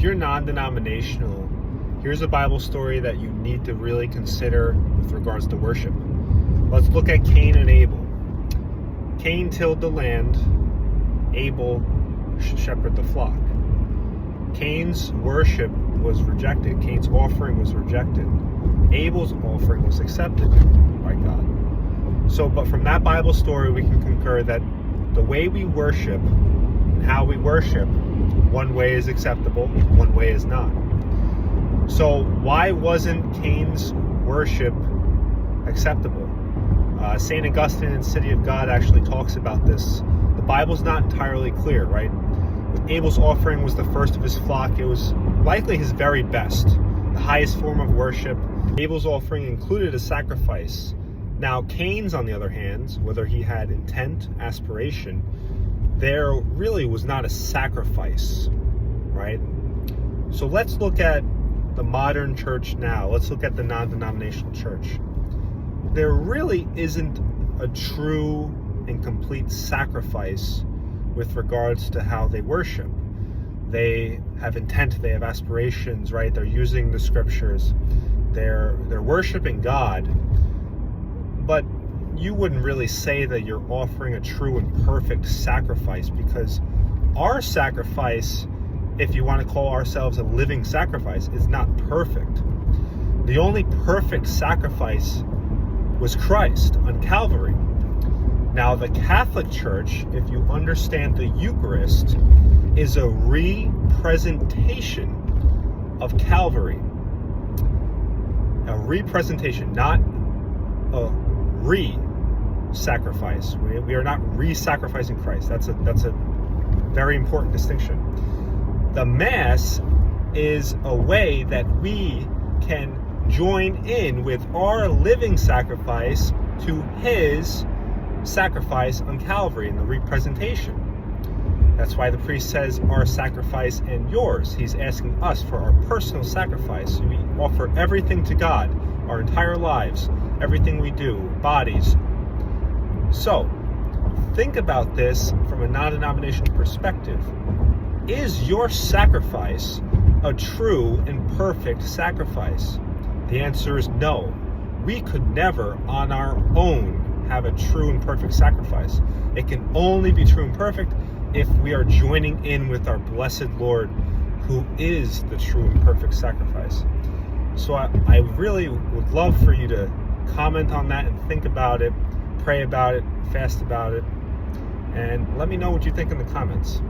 you're non-denominational, here's a Bible story that you need to really consider with regards to worship. Let's look at Cain and Abel. Cain tilled the land, Abel shepherded the flock. Cain's worship was rejected. Cain's offering was rejected. Abel's offering was accepted by God. But from that Bible story, we can concur that the way we worship and how we worship, one way is acceptable, one way is not. So why wasn't Cain's worship acceptable? St. Augustine in City of God actually talks about this. The Bible's not entirely clear, right? Abel's offering was the first of his flock. It was likely his very best, the highest form of worship. Abel's offering included a sacrifice. Now, Cain's, on the other hand, whether he had intent, aspiration, there really was not a sacrifice, right? So let's look at the modern church now. Let's look at the non-denominational church. There really isn't a true and complete sacrifice with regards to how they worship. They have intent, they have aspirations, right? They're using the scriptures. They're worshiping God. But you wouldn't really say that you're offering a true and perfect sacrifice, because our sacrifice, if you want to call ourselves a living sacrifice, is not perfect. The only perfect sacrifice was Christ on Calvary. Now, the Catholic Church, if you understand the Eucharist, is a representation of Calvary. A representation, not a re-sacrifice. We are not re-sacrificing Christ. That's a very important distinction. The Mass is a way that we can join in with our living sacrifice to his sacrifice on Calvary in the representation. That's why the priest says our sacrifice and yours. He's asking us for our personal sacrifice. We offer everything to God, our entire lives, everything we do, bodies. So, think about this from a non-denominational perspective. Is your sacrifice a true and perfect sacrifice? The answer is no. We could never, on our own, have a true and perfect sacrifice. It can only be true and perfect if we are joining in with our blessed Lord, who is the true and perfect sacrifice. So I really would love for you to comment on that and think about it, pray about it, fast about it, and let me know what you think in the comments.